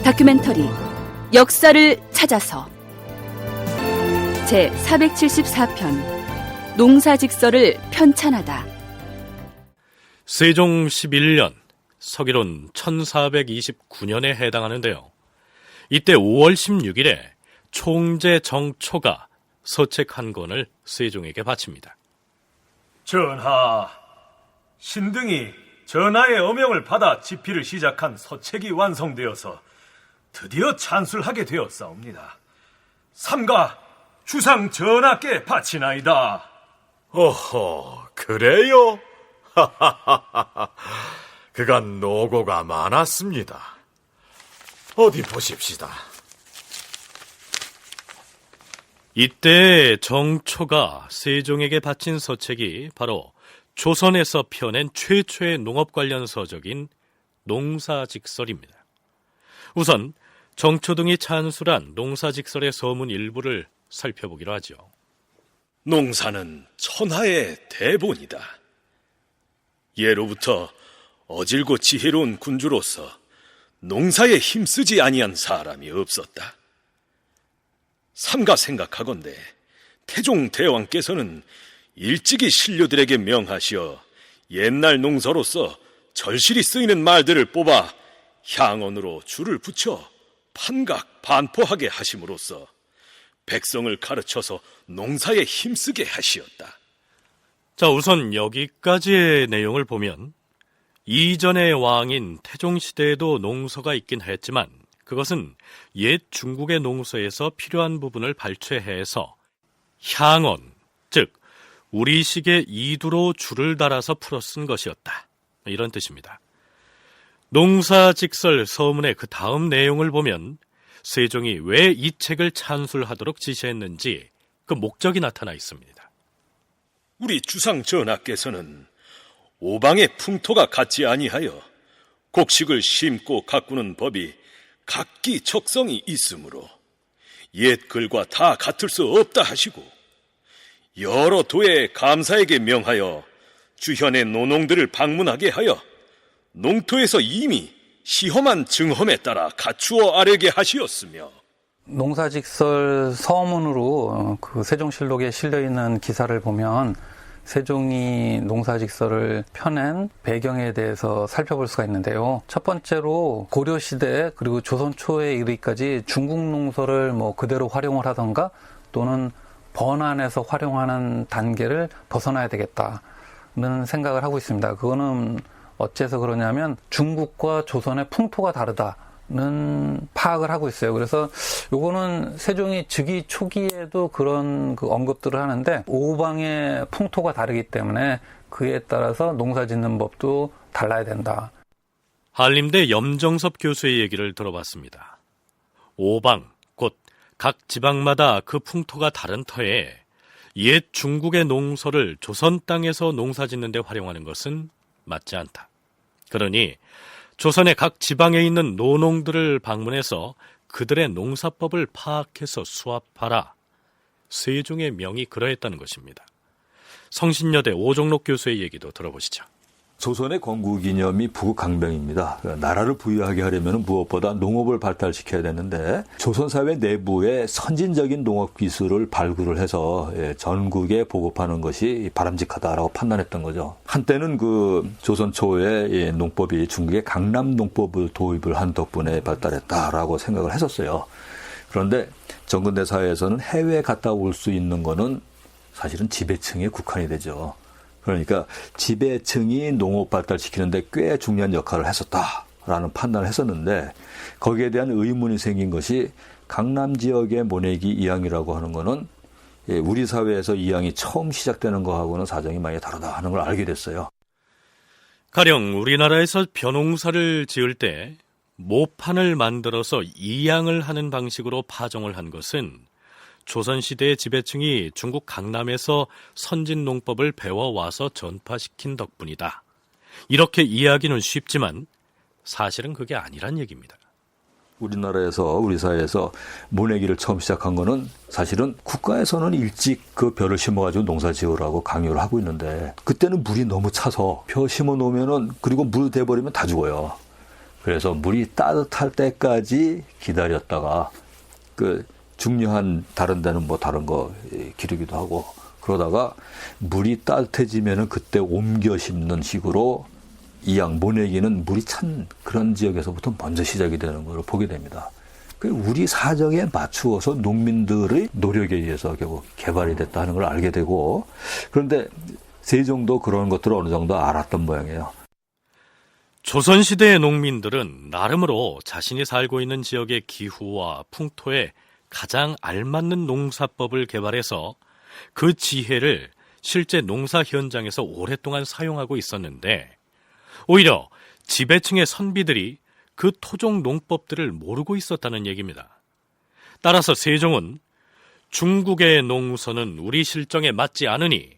다큐멘터리 역사를 찾아서 제474편 농사직설을 편찬하다. 세종 11년 서기론 1429년에 해당하는데요. 이때 5월 16일에 총재 정초가 서책 한 권을 세종에게 바칩니다. 전하, 신등이 전하의 어명을 받아 집필을 시작한 서책이 완성되어서 드디어 찬술하게 되었사옵니다. 삼가 주상 전하께 바치나이다. 어허, 그래요? 그간 노고가 많았습니다. 어디 보십시다. 이때 정초가 세종에게 바친 서책이 바로 조선에서 펴낸 최초의 농업 관련 서적인 농사직설입니다. 우선 정초 등이 찬술한 농사직설의 서문 일부를 살펴보기로 하죠. 농사는 천하의 대본이다. 예로부터 어질고 지혜로운 군주로서 농사에 힘쓰지 아니한 사람이 없었다. 삼가 생각하건대 태종 대왕께서는 일찍이 신료들에게 명하시어 옛날 농서로서 절실히 쓰이는 말들을 뽑아 향언으로 줄을 붙여 판각 반포하게 하심으로써 백성을 가르쳐서 농사에 힘쓰게 하시었다. 자, 우선 여기까지의 내용을 보면 이전의 왕인 태종시대에도 농서가 있긴 했지만 그것은 옛 중국의 농서에서 필요한 부분을 발췌해서 향언, 즉 우리식의 이두로 줄을 달아서 풀어 쓴 것이었다. 이런 뜻입니다. 농사직설 서문의 그 다음 내용을 보면 세종이 왜 이 책을 찬술하도록 지시했는지 그 목적이 나타나 있습니다. 우리 주상 전하께서는 오방의 풍토가 같지 아니하여 곡식을 심고 가꾸는 법이 각기 적성이 있으므로 옛 글과 다 같을 수 없다 하시고 여러 도의 감사에게 명하여 주현의 노농들을 방문하게 하여 농토에서 이미 시험한 증험에 따라 갖추어 아뢰게 하시었으며 농사직설 서문으로 그 세종실록에 실려있는 기사를 보면 세종이 농사직설을 펴낸 배경에 대해서 살펴볼 수가 있는데요. 첫 번째로 고려시대 그리고 조선 초에 이르기까지 중국 농서를 그대로 활용을 하던가 또는 번안해서 활용하는 단계를 벗어나야 되겠다는 생각을 하고 있습니다. 그거는 어째서 그러냐면 중국과 조선의 풍토가 다르다는 파악을 하고 있어요. 그래서 요거는 세종이 즉위 초기에도 그런 언급들을 하는데 오방의 풍토가 다르기 때문에 그에 따라서 농사 짓는 법도 달라야 된다. 한림대 염정섭 교수의 얘기를 들어봤습니다. 오방, 곧 각 지방마다 그 풍토가 다른 터에 옛 중국의 농서를 조선 땅에서 농사 짓는 데 활용하는 것은 맞지 않다. 그러니 조선의 각 지방에 있는 노농들을 방문해서 그들의 농사법을 파악해서 수합하라. 세종의 명이 그러했다는 것입니다. 성신여대 오종록 교수의 얘기도 들어보시죠. 조선의 건국이념이 부국강병입니다. 나라를 부유하게 하려면 무엇보다 농업을 발달시켜야 되는데 조선 사회 내부에 선진적인 농업 기술을 발굴을 해서 전국에 보급하는 것이 바람직하다라고 판단했던 거죠. 한때는 그 조선 초에 농법이 중국의 강남 농법을 도입을 한 덕분에 발달했다라고 생각을 했었어요. 그런데 정근대 사회에서는 해외에 갔다 올 수 있는 거는 사실은 지배층에 국한이 되죠. 그러니까 지배층이 농업 발달시키는데 꽤 중요한 역할을 했었다라는 판단을 했었는데 거기에 대한 의문이 생긴 것이 강남 지역의 모내기 이항이라고 하는 거는 우리 사회에서 이항이 처음 시작되는 거하고는 사정이 많이 다르다 하는 걸 알게 됐어요. 가령 우리나라에서 벼농사를 지을 때 모판을 만들어서 이항을 하는 방식으로 파종을 한 것은 조선시대의 지배층이 중국 강남에서 선진 농법을 배워와서 전파시킨 덕분이다. 이렇게 이해하기는 쉽지만 사실은 그게 아니란 얘기입니다. 우리나라에서 우리 사회에서 모내기를 처음 시작한 거는 사실은 국가에서는 일찍 그 벼를 심어가지고 농사 지으라고 강요를 하고 있는데 그때는 물이 너무 차서 벼 심어 놓으면은 그리고 물 돼버리면 다 죽어요. 그래서 물이 따뜻할 때까지 기다렸다가 그 중요한 다른 데는 뭐 다른 거 기르기도 하고 그러다가 물이 따뜻해지면은 그때 옮겨 심는 식으로 이양 모내기는 물이 찬 그런 지역에서부터 먼저 시작이 되는 걸 보게 됩니다. 우리 사정에 맞추어서 농민들의 노력에 의해서 결국 개발이 됐다 하는 걸 알게 되고 그런데 세종도 그런 것들을 어느 정도 알았던 모양이에요. 조선시대의 농민들은 나름으로 자신이 살고 있는 지역의 기후와 풍토에 가장 알맞는 농사법을 개발해서 그 지혜를 실제 농사 현장에서 오랫동안 사용하고 있었는데 오히려 지배층의 선비들이 그 토종 농법들을 모르고 있었다는 얘기입니다. 따라서 세종은 중국의 농서는 우리 실정에 맞지 않으니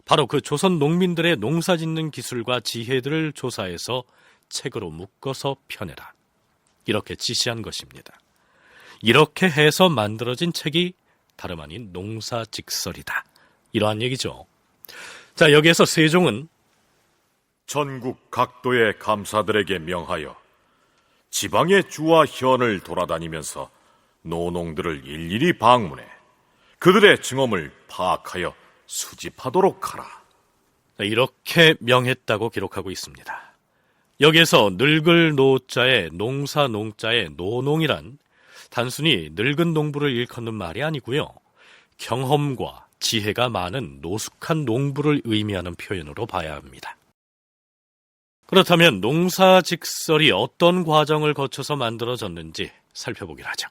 바로 그 조선 농민들의 농사짓는 기술과 지혜들을 조사해서 책으로 묶어서 펴내라. 이렇게 지시한 것입니다. 이렇게 해서 만들어진 책이 다름 아닌 농사직설이다. 이러한 얘기죠. 자, 여기에서 세종은 전국 각도의 감사들에게 명하여 지방의 주와 현을 돌아다니면서 노농들을 일일이 방문해 그들의 증언을 파악하여 수집하도록 하라. 이렇게 명했다고 기록하고 있습니다. 여기에서 늙을 노자에 농사 농자에 노농이란 단순히 늙은 농부를 일컫는 말이 아니고요. 경험과 지혜가 많은 노숙한 농부를 의미하는 표현으로 봐야 합니다. 그렇다면 농사직설이 어떤 과정을 거쳐서 만들어졌는지 살펴보기로 하죠.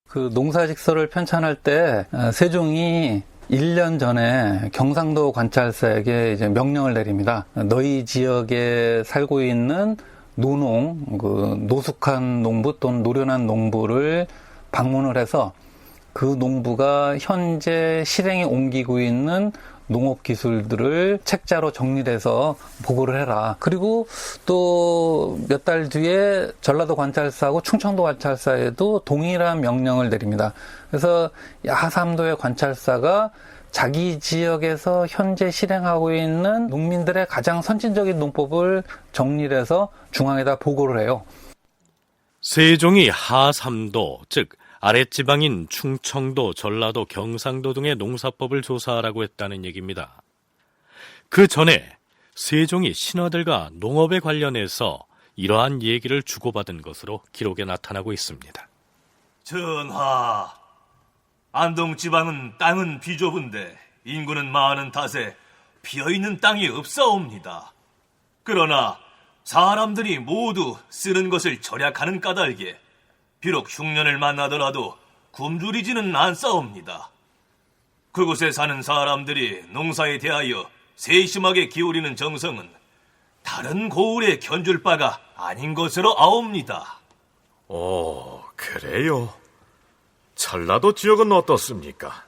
그 농사직설을 편찬할 때 세종이 1년 전에 경상도 관찰사에게 이제 명령을 내립니다. 너희 지역에 살고 있는 노농, 그 노숙한 농부 또는 노련한 농부를 방문을 해서 그 농부가 현재 실행에 옮기고 있는 농업 기술들을 책자로 정리해서 보고를 해라. 그리고 또 몇 달 뒤에 전라도 관찰사하고 충청도 관찰사에도 동일한 명령을 내립니다. 그래서 하삼도의 관찰사가 자기 지역에서 현재 실행하고 있는 농민들의 가장 선진적인 농법을 정리해서 중앙에다 보고를 해요. 세종이 하삼도, 즉 아랫지방인 충청도, 전라도, 경상도 등의 농사법을 조사하라고 했다는 얘기입니다. 그 전에 세종이 신하들과 농업에 관련해서 이러한 얘기를 주고받은 것으로 기록에 나타나고 있습니다. 전하, 안동지방은 땅은 비좁은데 인구는 많은 탓에 비어있는 땅이 없사옵니다. 그러나 사람들이 모두 쓰는 것을 절약하는 까닭에 비록 흉년을 만나더라도 굶주리지는 않사옵니다. 그곳에 사는 사람들이 농사에 대하여 세심하게 기울이는 정성은 다른 고을에 견줄 바가 아닌 것으로 아옵니다. 그래요? 전라도 지역은 어떻습니까?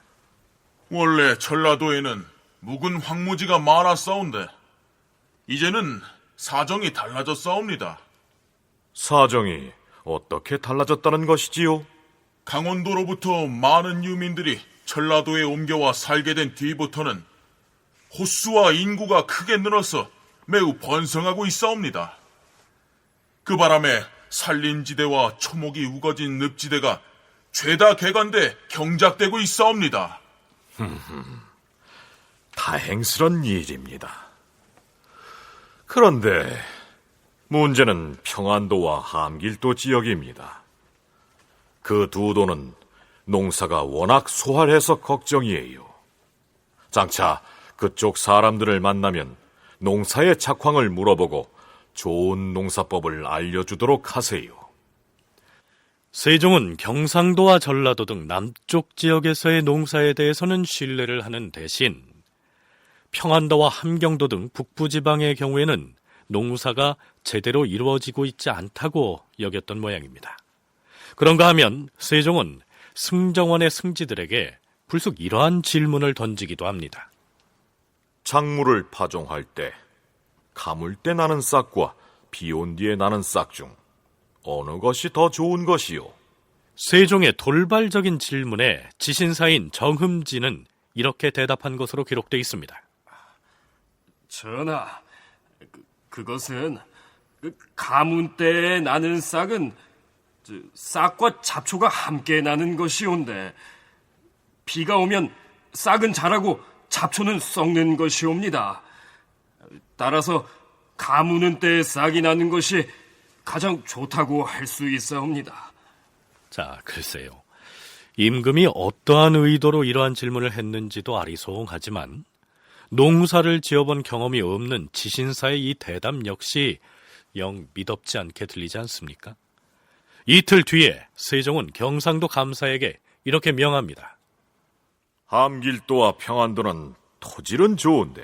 원래 전라도에는 묵은 황무지가 많았사온데 이제는 사정이 달라졌사옵니다. 사정이 어떻게 달라졌다는 것이지요? 강원도로부터 많은 유민들이 전라도에 옮겨와 살게 된 뒤부터는 호수와 인구가 크게 늘어서 매우 번성하고 있사옵니다. 그 바람에 산림지대와 초목이 우거진 늪지대가 죄다 개간돼 경작되고 있사옵니다. 다행스런 일입니다. 그런데 문제는 평안도와 함길도 지역입니다. 그 두 도는 농사가 워낙 소활해서 걱정이에요. 장차 그쪽 사람들을 만나면 농사의 작황을 물어보고 좋은 농사법을 알려주도록 하세요. 세종은 경상도와 전라도 등 남쪽 지역에서의 농사에 대해서는 신뢰를 하는 대신 평안도와 함경도 등 북부지방의 경우에는 농사가 제대로 이루어지고 있지 않다고 여겼던 모양입니다. 그런가 하면 세종은 승정원의 승지들에게 불쑥 이러한 질문을 던지기도 합니다. 작물을 파종할 때 가물 때 나는 싹과 비 온 뒤에 나는 싹 중 어느 것이 더 좋은 것이요? 세종의 돌발적인 질문에 지신사인 정흠지는 이렇게 대답한 것으로 기록되어 있습니다. 전하, 그것은 가문 때에 나는 싹은 싹과 잡초가 함께 나는 것이온데 비가 오면 싹은 자라고 잡초는 썩는 것이옵니다. 따라서 가무는 때에 싹이 나는 것이 가장 좋다고 할 수 있사옵니다. 자, 글쎄요. 임금이 어떠한 의도로 이러한 질문을 했는지도 아리송하지만 농사를 지어본 경험이 없는 지신사의 이 대답 역시 영 미덥지 않게 들리지 않습니까? 이틀 뒤에 세종은 경상도 감사에게 이렇게 명합니다. 함길도와 평안도는 토질은 좋은데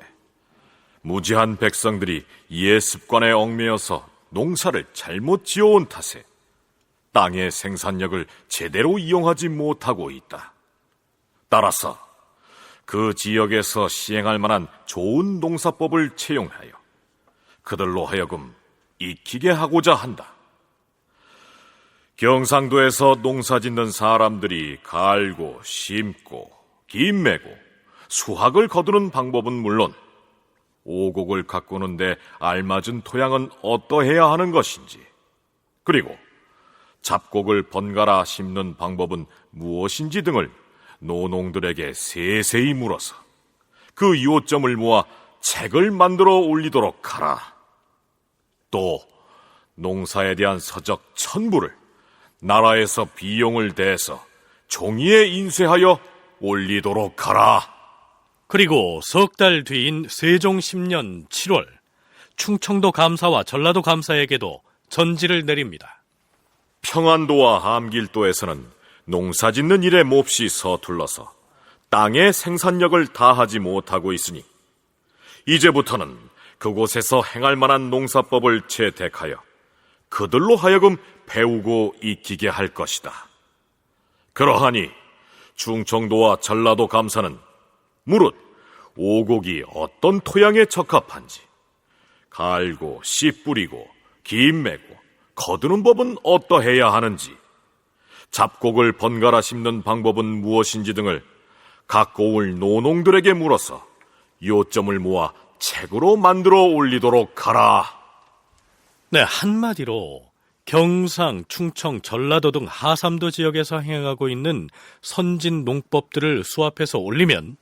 무지한 백성들이 옛 습관에 얽매여서 농사를 잘못 지어온 탓에 땅의 생산력을 제대로 이용하지 못하고 있다. 따라서 그 지역에서 시행할 만한 좋은 농사법을 채용하여 그들로 하여금 익히게 하고자 한다. 경상도에서 농사 짓는 사람들이 갈고 심고 김매고 수확을 거두는 방법은 물론 오곡을 가꾸는데 알맞은 토양은 어떠해야 하는 것인지, 그리고 잡곡을 번갈아 심는 방법은 무엇인지 등을 노농들에게 세세히 물어서 그 요점을 모아 책을 만들어 올리도록 하라. 또 농사에 대한 서적 1000부를 나라에서 비용을 대서 종이에 인쇄하여 올리도록 하라. 그리고 석 달 뒤인 세종 10년 7월 충청도 감사와 전라도 감사에게도 전지를 내립니다. 평안도와 함길도에서는 농사 짓는 일에 몹시 서툴러서 땅의 생산력을 다하지 못하고 있으니 이제부터는 그곳에서 행할 만한 농사법을 채택하여 그들로 하여금 배우고 익히게 할 것이다. 그러하니 충청도와 전라도 감사는 무릇 오곡이 어떤 토양에 적합한지, 갈고 씨 뿌리고 김 매고 거두는 법은 어떠해야 하는지, 잡곡을 번갈아 심는 방법은 무엇인지 등을 갖고 올 노농들에게 물어서 요점을 모아 책으로 만들어 올리도록 하라. 네, 한마디로 경상, 충청, 전라도 등 하삼도 지역에서 행하고 있는 선진 농법들을 수합해서 올리면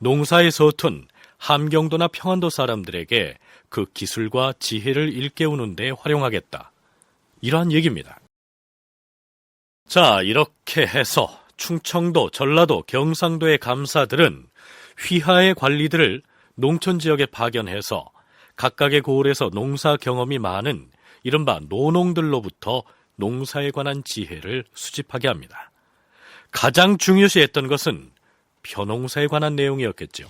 농사에 서툰 함경도나 평안도 사람들에게 그 기술과 지혜를 일깨우는 데 활용하겠다. 이러한 얘기입니다. 자, 이렇게 해서 충청도, 전라도, 경상도의 감사들은 휘하의 관리들을 농촌 지역에 파견해서 각각의 고을에서 농사 경험이 많은 이른바 노농들로부터 농사에 관한 지혜를 수집하게 합니다. 가장 중요시했던 것은 벼농사에 관한 내용이었겠죠.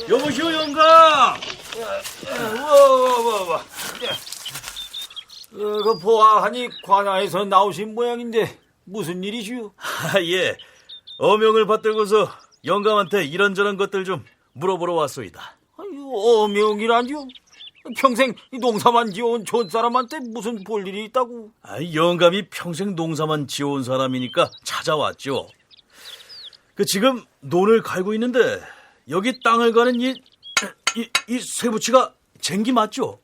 여보시오 영감. 그 보아하니 관아에서 나오신 모양인데 무슨 일이시오? 예, 어명을 받들고서 영감한테 이런저런 것들 좀 물어보러 왔소이다. 어명이라뇨? 평생 농사만 지어온 좋은 사람한테 무슨 볼 일이 있다고? 영감이 평생 농사만 지어온 사람이니까 찾아왔죠. 지금 논을 갈고 있는데 여기 땅을 가는 이 쇠붙이가 쟁기 맞죠?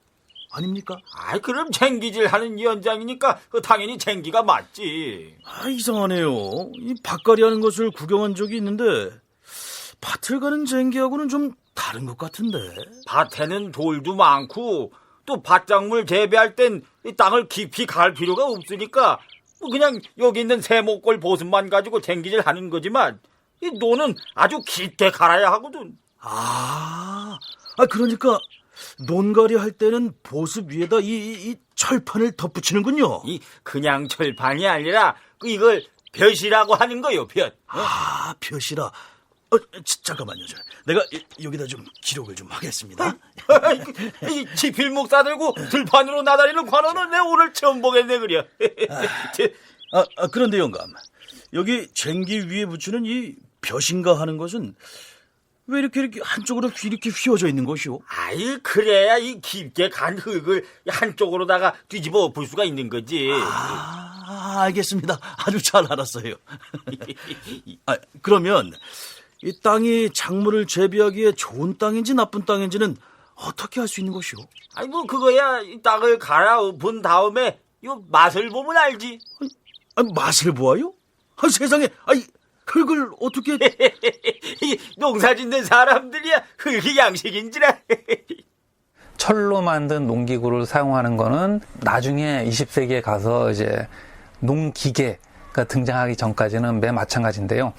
아닙니까? 그럼 쟁기질 하는 연장이니까 당연히 쟁기가 맞지. 이상하네요. 이 밭갈이 하는 것을 구경한 적이 있는데 밭을 가는 쟁기하고는 좀 다른 것 같은데. 밭에는 돌도 많고 또 밭작물 재배할 땐 이 땅을 깊이 갈 필요가 없으니까 그냥 여기 있는 세목골 보습만 가지고 쟁기질 하는 거지만 이 논은 아주 깊게 갈아야 하거든. 그러니까 논갈이 할 때는 보습 위에다 이 철판을 덧붙이는군요. 그냥 철판이 아니라 이걸 벼시라고 하는 거요, 벼. 벼시라. 잠깐만요. 내가 여기다 좀 기록을 좀 하겠습니다. 이 지필목 싸들고 들판으로 나다니는 관원은 내 오늘 처음 보겠네, 그려. 그런데 영감, 여기 쟁기 위에 붙이는 이 벼신가 하는 것은 왜 이렇게 한쪽으로 이렇게 휘어져 있는 것이오? 그래야 이 깊게 간 흙을 한쪽으로다가 뒤집어 엎을 수가 있는 거지. 알겠습니다. 아주 잘 알았어요. 그러면 이 땅이 작물을 재배하기에 좋은 땅인지 나쁜 땅인지는 어떻게 알 수 있는 것이오? 아니 뭐 그거야 이 땅을 갈아엎은 다음에 요 맛을 보면 알지. 아니, 맛을 보아요? 아, 세상에, 아이 흙을 어떻게? 이 농사 짓는 사람들이야 흙이 양식인지라. 철로 만든 농기구를 사용하는 거는 나중에 20세기에 가서 이제 농기계가 등장하기 전까지는 매 마찬가지인데요.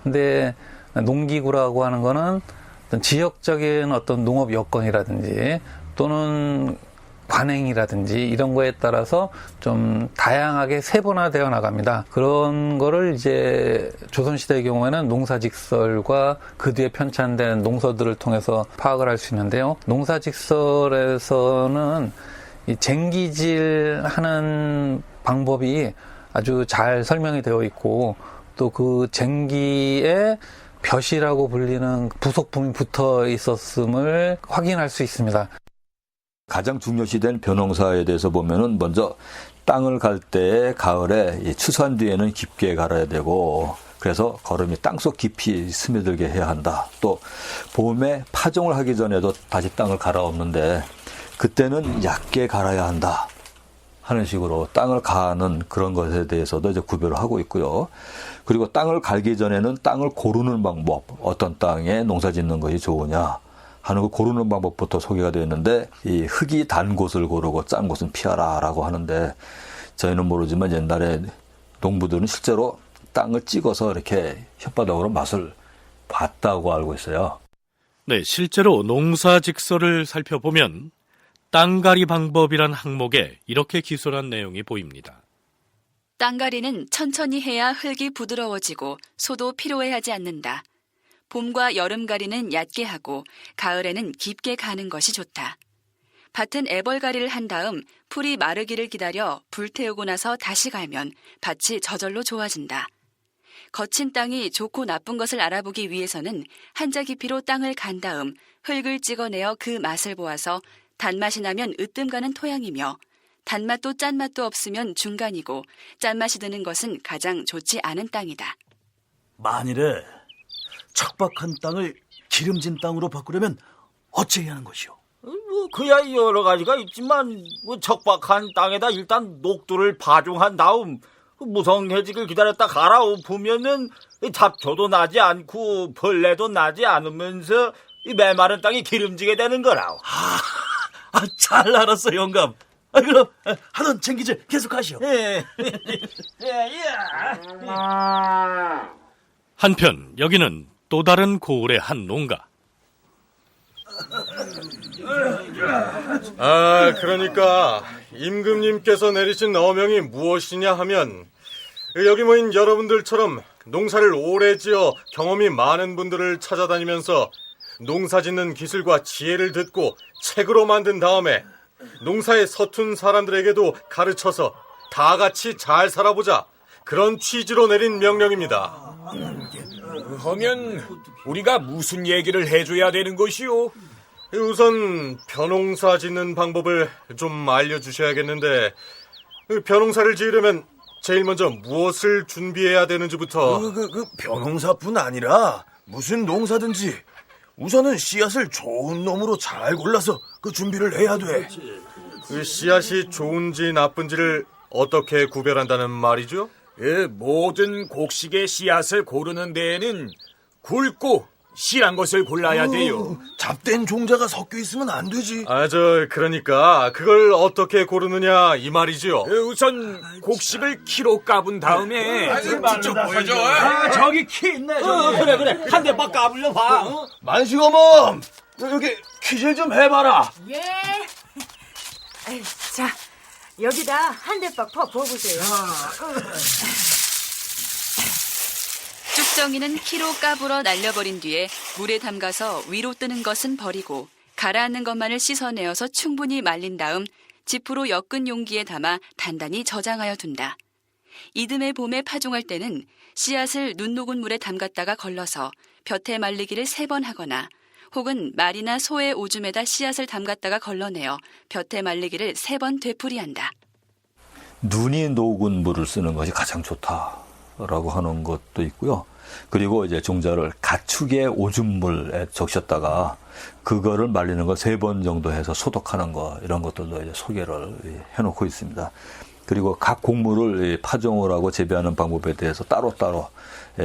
근데 농기구라고 하는 거는 어떤 지역적인 어떤 농업 여건이라든지 또는 관행이라든지 이런 거에 따라서 좀 다양하게 세분화되어 나갑니다. 그런 거를 이제 조선시대의 경우에는 농사직설과 그 뒤에 편찬된 농서들을 통해서 파악을 할 수 있는데요. 농사직설에서는 이 쟁기질 하는 방법이 아주 잘 설명이 되어 있고 또 그 쟁기에 벼시라고 불리는 부속품이 붙어 있었음을 확인할 수 있습니다. 가장 중요시된 벼농사에 대해서 보면은 먼저 땅을 갈 때 가을에 이 추수한 뒤에는 깊게 갈아야 되고 그래서 거름이 땅속 깊이 스며들게 해야 한다. 또 봄에 파종을 하기 전에도 다시 땅을 갈아엎는데 그때는 얕게 갈아야 한다 하는 식으로 땅을 가는 그런 것에 대해서도 이제 구별을 하고 있고요. 그리고 땅을 갈기 전에는 땅을 고르는 방법, 어떤 땅에 농사 짓는 것이 좋으냐 하는 거 고르는 방법부터 소개가 되어 있는데 이 흙이 단 곳을 고르고 짠 곳은 피하라라고 하는데 저희는 모르지만 옛날에 농부들은 실제로 땅을 찍어서 이렇게 혓바닥으로 맛을 봤다고 알고 있어요. 네, 실제로 농사직설을 살펴보면 땅갈이 방법이란 항목에 이렇게 기술한 내용이 보입니다. 땅갈이는 천천히 해야 흙이 부드러워지고 소도 필요해하지 않는다. 봄과 여름가리는 얕게 하고 가을에는 깊게 가는 것이 좋다. 밭은 애벌가리를 한 다음 풀이 마르기를 기다려 불태우고 나서 다시 갈면 밭이 저절로 좋아진다. 거친 땅이 좋고 나쁜 것을 알아보기 위해서는 한자 깊이로 땅을 간 다음 흙을 찍어내어 그 맛을 보아서 단맛이 나면 으뜸 가는 토양이며 단맛도 짠맛도 없으면 중간이고 짠맛이 드는 것은 가장 좋지 않은 땅이다. 만일에 척박한 땅을 기름진 땅으로 바꾸려면 어찌해야 하는 것이오? 뭐 그야 여러 가지가 있지만 뭐 척박한 땅에다 일단 녹두를 파종한 다음 무성해지길 기다렸다 갈아엎으면은 잡초도 나지 않고 벌레도 나지 않으면서 이 메마른 땅이 기름지게 되는 거라오. 잘 알았어, 영감. 그럼 하던 쟁기질 계속하시오. 한편 여기는 또 다른 고을의 한 농가. 그러니까 임금님께서 내리신 어명이 무엇이냐 하면 여기 모인 여러분들처럼 농사를 오래 지어 경험이 많은 분들을 찾아다니면서 농사 짓는 기술과 지혜를 듣고 책으로 만든 다음에 농사에 서툰 사람들에게도 가르쳐서 다 같이 잘 살아보자, 그런 취지로 내린 명령입니다. 하면 우리가 무슨 얘기를 해줘야 되는 것이오? 우선 벼농사 짓는 방법을 좀 알려주셔야겠는데 벼농사를 지으려면 제일 먼저 무엇을 준비해야 되는지부터. 벼농사뿐 아니라 무슨 농사든지 우선은 씨앗을 좋은 놈으로 잘 골라서 그 준비를 해야 돼. 그 씨앗이 좋은지 나쁜지를 어떻게 구별한다는 말이죠? 모든 곡식의 씨앗을 고르는 데에는 굵고 실한 것을 골라야 돼요. 잡된 종자가 섞여 있으면 안 되지. 그러니까 그걸 어떻게 고르느냐 이 말이죠. 우선 곡식을 키로 까분 다음에 직접 보여줘. 저기 키 있네. 그래 한 대 막 까불려 봐. 만식어멈, 여기 키질 좀 해봐라. 예. 자, 여기다 한 대 빡 퍼보세요. 쭉정이는 키로 까불어 날려버린 뒤에 물에 담가서 위로 뜨는 것은 버리고 가라앉는 것만을 씻어내어서 충분히 말린 다음 지프로 엮은 용기에 담아 단단히 저장하여 둔다. 이듬해 봄에 파종할 때는 씨앗을 눈 녹은 물에 담갔다가 걸러서 볕에 말리기를 3번 하거나 혹은 말이나 소의 오줌에다 씨앗을 담갔다가 걸러내어 볕에 말리기를 3번 되풀이한다. 눈이 녹은 물을 쓰는 것이 가장 좋다라고 하는 것도 있고요. 그리고 이제 종자를 가축의 오줌물에 적셨다가 그거를 말리는 거 3번 정도 해서 소독하는 거 이런 것들도 이제 소개를 해놓고 있습니다. 그리고 각 곡물을 파종을 하고 재배하는 방법에 대해서 따로따로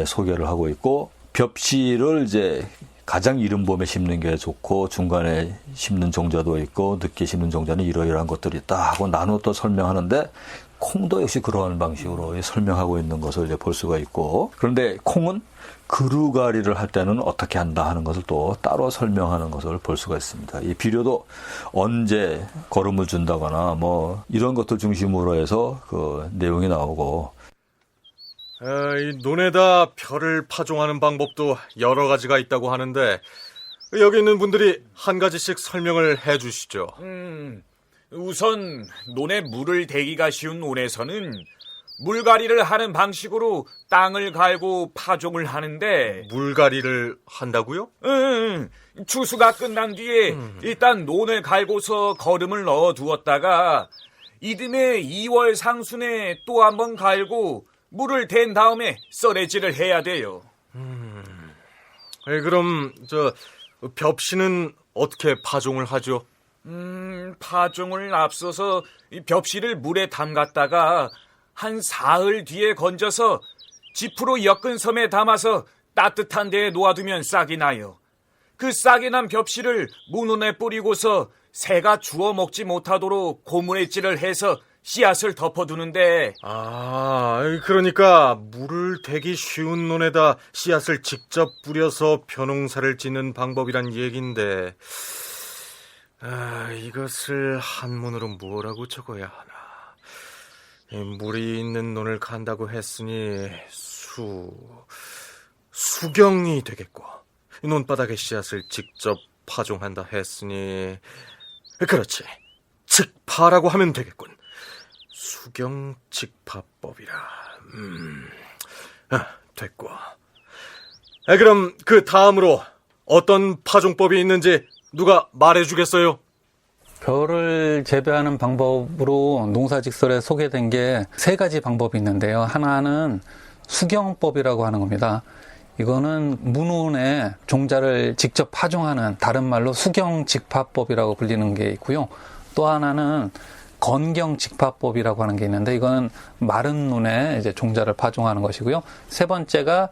소개를 하고 있고 벽씨를 이제 가장 이른 봄에 심는 게 좋고 중간에 심는 종자도 있고 늦게 심는 종자는 이러이러한 것들이 있다 하고 나눠 또 설명하는데 콩도 역시 그러한 방식으로 설명하고 있는 것을 이제 볼 수가 있고 그런데 콩은 그루가리를 할 때는 어떻게 한다 하는 것을 또 따로 설명하는 것을 볼 수가 있습니다. 이 비료도 언제 거름을 준다거나 뭐 이런 것들 중심으로 해서 그 내용이 나오고 이 논에다 벼를 파종하는 방법도 여러 가지가 있다고 하는데 여기 있는 분들이 한 가지씩 설명을 해 주시죠. 우선 논에 물을 대기가 쉬운 논에서는 물갈이를 하는 방식으로 땅을 갈고 파종을 하는데 물갈이를 한다고요? 추수가 끝난 뒤에 일단 논을 갈고서 거름을 넣어 두었다가 이듬해 2월 상순에 또 한번 갈고 물을 댄 다음에 썰애질을 해야 돼요. 그럼 벽씨는 어떻게 파종을 하죠? 파종을 앞서서 벽씨를 물에 담갔다가 한 사흘 뒤에 건져서 지프로 엮은 섬에 담아서 따뜻한 데에 놓아두면 싹이 나요. 그 싹이 난 벽씨를 문온에 뿌리고서 새가 주워 먹지 못하도록 고무래질을 해서 씨앗을 덮어두는데 그러니까 물을 대기 쉬운 논에다 씨앗을 직접 뿌려서 벼농사를 짓는 방법이란 얘긴데 이것을 한문으로 뭐라고 적어야 하나. 물이 있는 논을 간다고 했으니 수경이 되겠고 논바닥에 씨앗을 직접 파종한다 했으니 그렇지 직파라고 하면 되겠군. 수경직파법이라. 됐고. 그럼 그 다음으로 어떤 파종법이 있는지 누가 말해주겠어요? 벼를 재배하는 방법으로 농사직설에 소개된 게 3가지 방법이 있는데요. 하나는 수경법이라고 하는 겁니다. 이거는 문온에 종자를 직접 파종하는 다른 말로 수경직파법이라고 불리는 게 있고요. 또 하나는 건경직파법이라고 하는 게 있는데 이거는 마른 논에 이제 종자를 파종하는 것이고요. 3번째가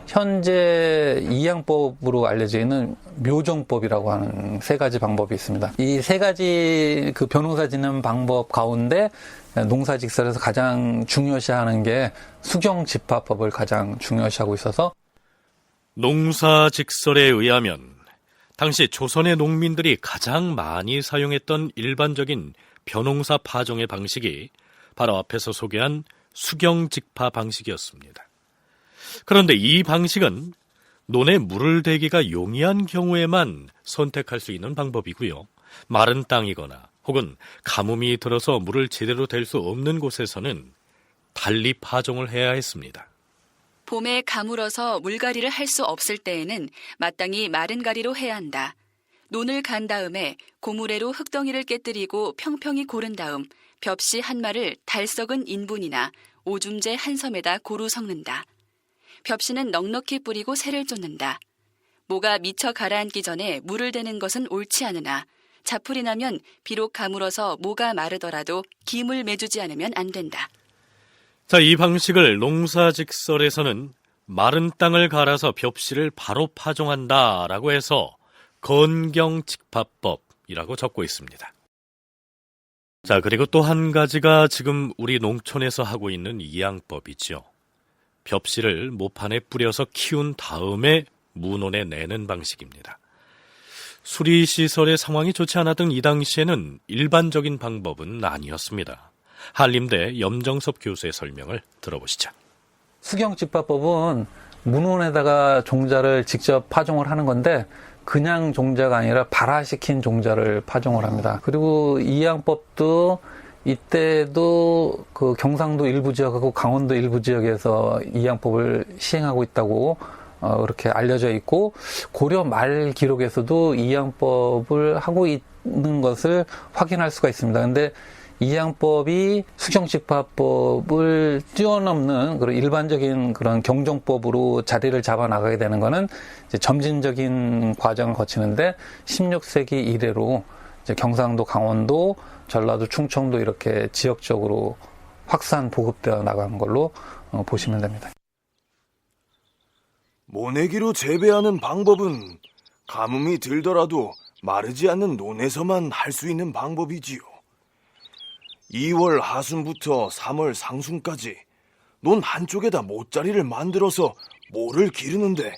현재 이양법으로 알려져 있는 묘종법이라고 하는 3가지 방법이 있습니다. 이 3가지 그 벼농사 짓는 방법 가운데 농사직설에서 가장 중요시하는 게 수경직파법을 가장 중요시하고 있어서 농사직설에 의하면 당시 조선의 농민들이 가장 많이 사용했던 일반적인 벼농사 파종의 방식이 바로 앞에서 소개한 수경직파 방식이었습니다. 그런데 이 방식은 논에 물을 대기가 용이한 경우에만 선택할 수 있는 방법이고요. 마른 땅이거나 혹은 가뭄이 들어서 물을 제대로 댈 수 없는 곳에서는 달리 파종을 해야 했습니다. 봄에 가물어서 물갈이를 할 수 없을 때에는 마땅히 마른 가리로 해야 한다. 논을 간 다음에 고무래로 흙덩이를 깨뜨리고 평평히 고른 다음 벽씨 한 마를 달 썩은 인분이나 오줌재 한 섬에다 고루 섞는다. 벽씨는 넉넉히 뿌리고 새를 쫓는다. 모가 미처 가라앉기 전에 물을 대는 것은 옳지 않으나 자풀이 나면 비록 가물어서 모가 마르더라도 김을 매주지 않으면 안 된다. 자, 이 방식을 농사직설에서는 마른 땅을 갈아서 벽씨를 바로 파종한다라고 해서 건경직파법이라고 적고 있습니다. 자, 그리고 또 한 가지가 지금 우리 농촌에서 하고 있는 이양법이죠. 벽씨를 모판에 뿌려서 키운 다음에 문온에 내는 방식입니다. 수리시설의 상황이 좋지 않았던 이 당시에는 일반적인 방법은 아니었습니다. 한림대 염정섭 교수의 설명을 들어보시죠. 수경직파법은 문온에다가 종자를 직접 파종을 하는 건데 그냥 종자가 아니라 발화시킨 종자를 파종을 합니다. 그리고 이양법도 이때도 그 경상도 일부 지역하고 강원도 일부 지역에서 이양법을 시행하고 있다고 그렇게 알려져 있고 고려 말 기록에서도 이양법을 하고 있는 것을 확인할 수가 있습니다. 근데 이양법이 수경집화법을 뛰어넘는 그런 일반적인 그런 경종법으로 자리를 잡아 나가게 되는 거는 이제 점진적인 과정을 거치는데 16세기 이래로 이제 경상도, 강원도, 전라도, 충청도 이렇게 지역적으로 확산 보급되어 나간 걸로 보시면 됩니다. 모내기로 재배하는 방법은 가뭄이 들더라도 마르지 않는 논에서만 할 수 있는 방법이지요. 2월 하순부터 3월 상순까지 논 한쪽에다 모짜리를 만들어서 모를 기르는데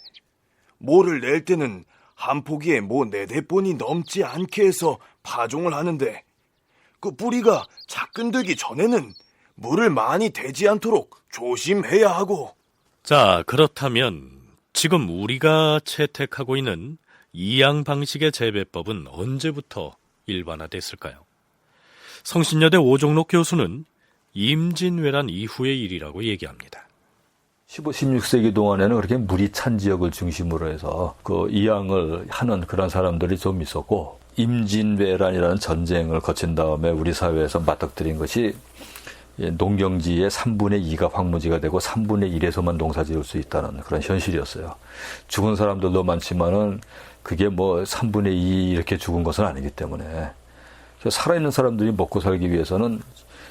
모를 낼 때는 한 포기에 모 4대본이 넘지 않게 해서 파종을 하는데 그 뿌리가 자끈들기 전에는 물을 많이 대지 않도록 조심해야 하고. 자, 그렇다면 지금 우리가 채택하고 있는 이양 방식의 재배법은 언제부터 일반화됐을까요? 성신여대 오종록 교수는 임진왜란 이후의 일이라고 얘기합니다. 15, 16세기 동안에는 그렇게 물이 찬 지역을 중심으로 해서 그 이양을 하는 그런 사람들이 좀 있었고, 임진왜란이라는 전쟁을 거친 다음에 우리 사회에서 맞닥뜨린 것이 농경지의 3분의 2가 황무지가 되고 3분의 1에서만 농사 지을 수 있다는 그런 현실이었어요. 죽은 사람들도 많지만은 그게 뭐 3분의 2 이렇게 죽은 것은 아니기 때문에 살아있는 사람들이 먹고 살기 위해서는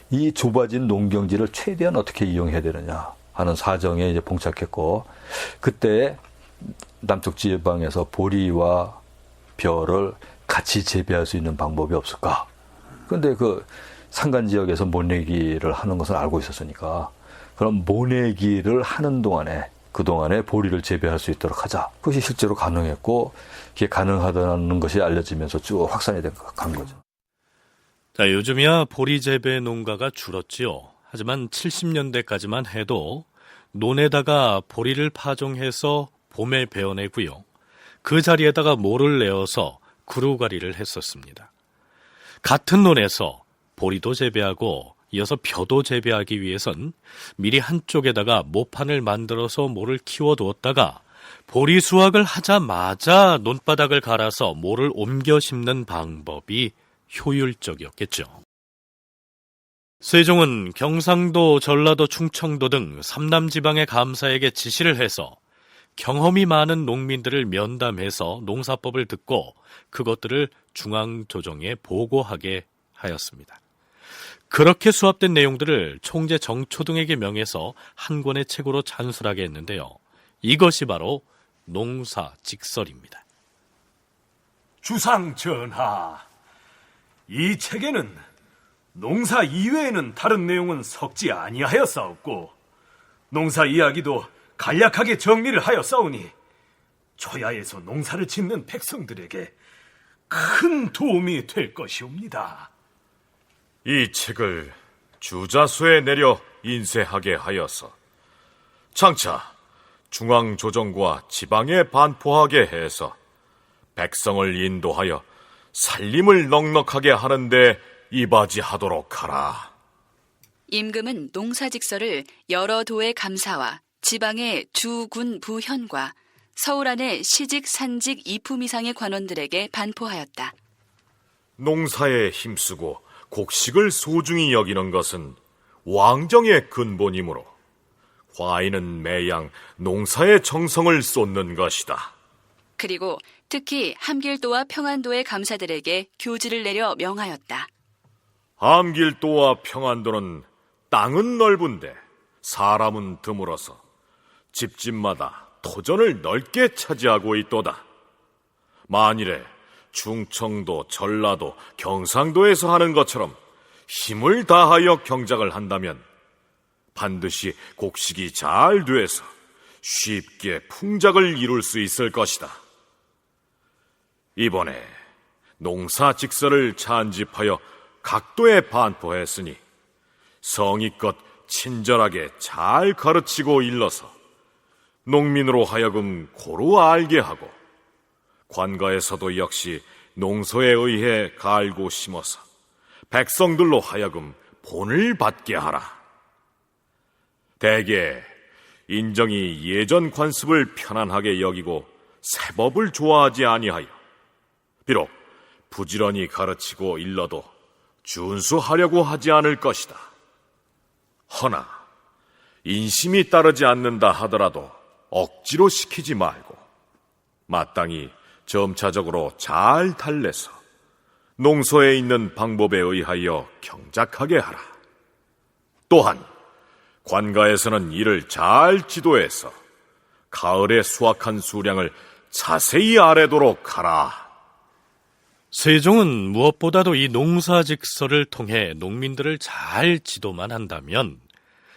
이 좁아진 농경지를 최대한 어떻게 이용해야 되느냐 하는 사정에 이제 봉착했고, 그때 남쪽 지방에서 보리와 벼를 같이 재배할 수 있는 방법이 없을까? 그런데 그 산간 지역에서 모내기를 하는 것을 알고 있었으니까, 그럼 모내기를 하는 동안에 그동안에 보리를 재배할 수 있도록 하자. 그것이 실제로 가능했고, 그게 가능하다는 것이 알려지면서 쭉 확산이 간 거죠. 자, 요즘이야 보리 재배 농가가 줄었지요. 하지만 70년대까지만 해도 논에다가 보리를 파종해서 봄에 베어내고요. 그 자리에다가 모를 내어서 구루가리를 했었습니다. 같은 논에서 보리도 재배하고 이어서 벼도 재배하기 위해선 미리 한쪽에다가 모판을 만들어서 모를 키워두었다가 보리 수확을 하자마자 논바닥을 갈아서 모를 옮겨 심는 방법이 효율적이었겠죠. 세종은 경상도, 전라도, 충청도 등 3남지방의 감사에게 지시를 해서 경험이 많은 농민들을 면담해서 농사법을 듣고 그것들을 중앙조정에 보고하게 하였습니다. 그렇게 수합된 내용들을 총재 정초등에게 명해서 한 권의 책으로 잔술하게 했는데요. 이것이 바로 농사직설입니다. 주상 전하, 이 책에는 농사 이외에는 다른 내용은 섞지 아니하였사옵고 농사 이야기도 간략하게 정리를 하였사오니 초야에서 농사를 짓는 백성들에게 큰 도움이 될 것이옵니다. 이 책을 주자수에 내려 인쇄하게 하여서 장차 중앙조정과 지방에 반포하게 해서 백성을 인도하여 살림을 넉넉하게 하는데 이바지하도록 하라. 임금은 농사직설을 여러 도의 감사와 지방의 주, 군, 부현과 서울 안의 시직, 산직, 이품 이상의 관원들에게 반포하였다. 농사에 힘쓰고 곡식을 소중히 여기는 것은 왕정의 근본이므로 과인은 매양 농사의 정성을 쏟는 것이다. 그리고 특히 함길도와 평안도의 감사들에게 교지를 내려 명하였다. 함길도와 평안도는 땅은 넓은데 사람은 드물어서 집집마다 토전을 넓게 차지하고 있도다. 만일에 충청도, 전라도, 경상도에서 하는 것처럼 힘을 다하여 경작을 한다면 반드시 곡식이 잘 돼서 쉽게 풍작을 이룰 수 있을 것이다. 이번에 농사직설을 찬집하여 각도에 반포했으니 성의껏 친절하게 잘 가르치고 일러서 농민으로 하여금 고루 알게 하고 관가에서도 역시 농소에 의해 갈고 심어서 백성들로 하여금 본을 받게 하라. 대개 인정이 예전 관습을 편안하게 여기고 세법을 좋아하지 아니하여 비록 부지런히 가르치고 일러도 준수하려고 하지 않을 것이다. 허나 인심이 따르지 않는다 하더라도 억지로 시키지 말고 마땅히 점차적으로 잘 달래서 농소에 있는 방법에 의하여 경작하게 하라. 또한 관가에서는 이를 잘 지도해서 가을에 수확한 수량을 자세히 아뢰도록 하라. 세종은 무엇보다도 이 농사직서를 통해 농민들을 잘 지도만 한다면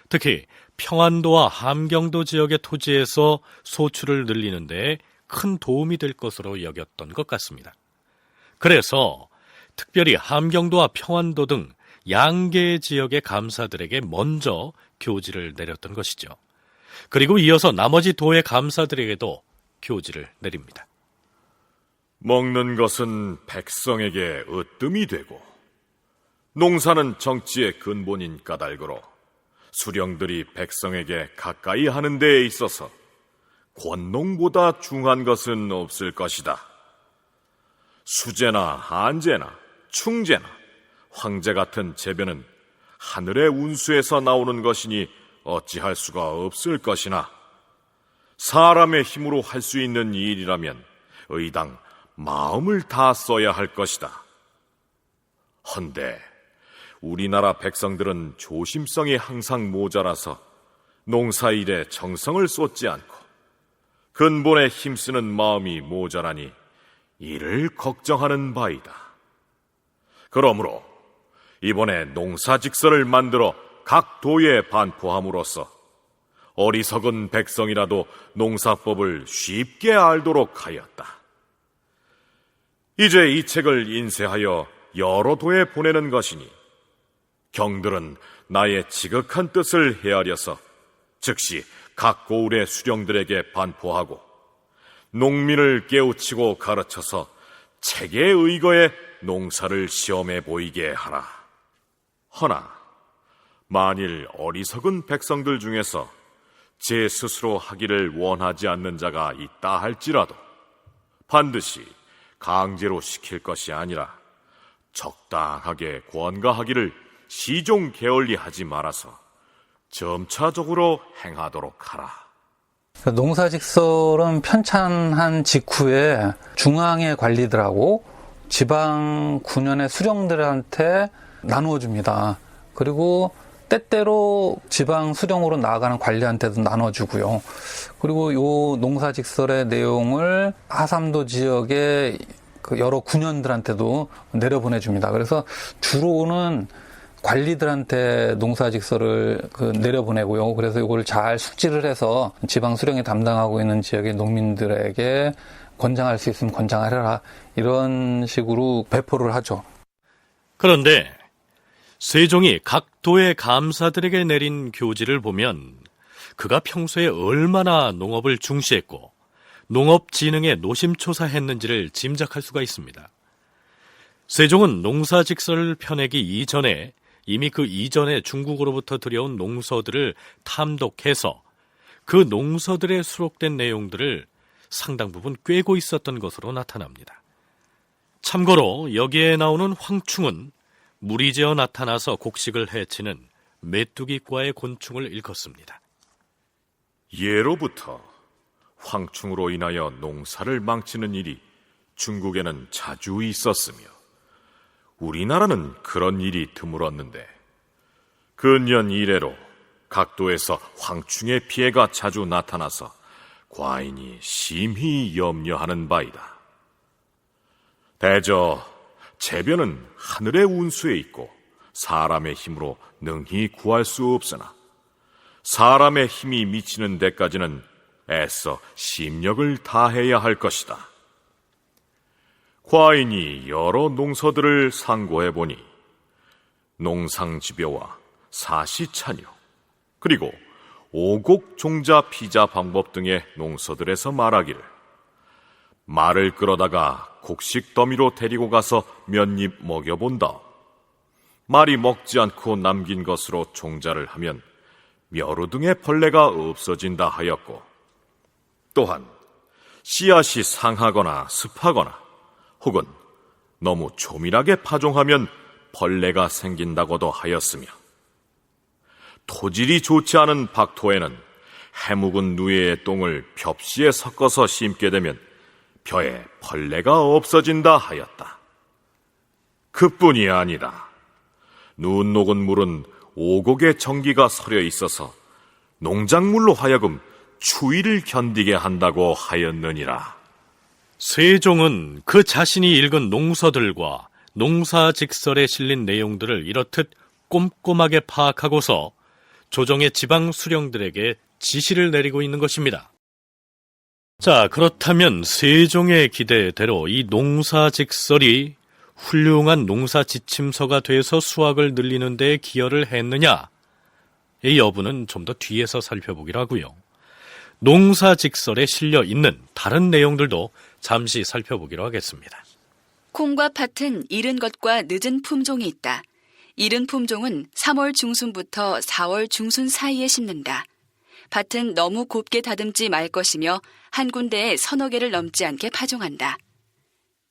특히 평안도와 함경도 지역의 토지에서 소출을 늘리는 데 큰 도움이 될 것으로 여겼던 것 같습니다. 그래서 특별히 함경도와 평안도 등 양계 지역의 감사들에게 먼저 교지를 내렸던 것이죠. 그리고 이어서 나머지 도의 감사들에게도 교지를 내립니다. 먹는 것은 백성에게 으뜸이 되고 농사는 정치의 근본인 까닭으로 수령들이 백성에게 가까이 하는 데에 있어서 권농보다 중한 것은 없을 것이다. 수제나 한제나 충제나 황제 같은 재변은 하늘의 운수에서 나오는 것이니 어찌할 수가 없을 것이나 사람의 힘으로 할 수 있는 일이라면 의당 마음을 다 써야 할 것이다. 헌데 우리나라 백성들은 조심성이 항상 모자라서 농사일에 정성을 쏟지 않고 근본에 힘쓰는 마음이 모자라니 이를 걱정하는 바이다. 그러므로 이번에 농사직서를 만들어 각 도에 반포함으로써 어리석은 백성이라도 농사법을 쉽게 알도록 하였다. 이제 이 책을 인쇄하여 여러 도에 보내는 것이니 경들은 나의 지극한 뜻을 헤아려서 즉시 각 고을의 수령들에게 반포하고 농민을 깨우치고 가르쳐서 책에 의거해 농사를 시험해 보이게 하라. 허나 만일 어리석은 백성들 중에서 제 스스로 하기를 원하지 않는 자가 있다 할지라도 반드시 강제로 시킬 것이 아니라 적당하게 권가하기를 시종 게을리하지 말아서 점차적으로 행하도록 하라. 농사직설은 편찬한 직후에 중앙의 관리들하고 지방 군현의 수령들한테 나누어 줍니다. 그리고 때때로 지방 수령으로 나아가는 관리한테도 나눠주고요. 그리고 요 농사직설의 내용을 하삼도 지역의 그 여러 군현들한테도 내려보내줍니다. 그래서 주로는 관리들한테 농사직서를 내려보내고요. 그래서 이걸 잘 숙지를 해서 지방 수령이 담당하고 있는 지역의 농민들에게 권장할 수 있으면 권장하라. 이런 식으로 배포를 하죠. 그런데 세종이 각 도의 감사들에게 내린 교지를 보면 그가 평소에 얼마나 농업을 중시했고 농업진흥에 노심초사했는지를 짐작할 수가 있습니다. 세종은 농사직서를 펴내기 이전에 이미 그 이전에 중국으로부터 들여온 농서들을 탐독해서 그 농서들에 수록된 내용들을 상당 부분 꿰고 있었던 것으로 나타납니다. 참고로 여기에 나오는 황충은 무리지어 나타나서 곡식을 해치는 메뚜기과의 곤충을 일컫습니다. 예로부터 황충으로 인하여 농사를 망치는 일이 중국에는 자주 있었으며 우리나라는 그런 일이 드물었는데 근년 이래로 각 도에서 황충의 피해가 자주 나타나서 과인이 심히 염려하는 바이다. 대저 재변은 하늘의 운수에 있고 사람의 힘으로 능히 구할 수 없으나 사람의 힘이 미치는 데까지는 애써 심력을 다해야 할 것이다. 과인이 여러 농서들을 상고해보니 농상집여와 사시찬유 그리고 오곡종자 피자 방법 등의 농서들에서 말하기를 말을 끌어다가 곡식 더미로 데리고 가서 몇 입 먹여본다. 말이 먹지 않고 남긴 것으로 종자를 하면 멸우 등의 벌레가 없어진다 하였고 또한 씨앗이 상하거나 습하거나 혹은 너무 조밀하게 파종하면 벌레가 생긴다고도 하였으며, 토질이 좋지 않은 박토에는 해묵은 누에의 똥을 벽시에 섞어서 심게 되면 벼에 벌레가 없어진다 하였다. 그뿐이 아니라 눈 녹은 물은 오곡에 전기가 서려 있어서 농작물로 하여금 추위를 견디게 한다고 하였느니라. 세종은 그 자신이 읽은 농서들과 농사직설에 실린 내용들을 이렇듯 꼼꼼하게 파악하고서 조정의 지방 수령들에게 지시를 내리고 있는 것입니다. 자, 그렇다면 세종의 기대대로 이 농사직설이 훌륭한 농사지침서가 돼서 수확을 늘리는 데 기여를 했느냐? 이 여부는 좀 더 뒤에서 살펴보기로 하고요. 농사직설에 실려 있는 다른 내용들도 잠시 살펴보기로 하겠습니다. 콩과 팥은 이른 것과 늦은 품종이 있다. 이른 품종은 3월 중순부터 4월 중순 사이에 심는다. 밭은 너무 곱게 다듬지 말 것이며 한 군데에 서너 개를 넘지 않게 파종한다.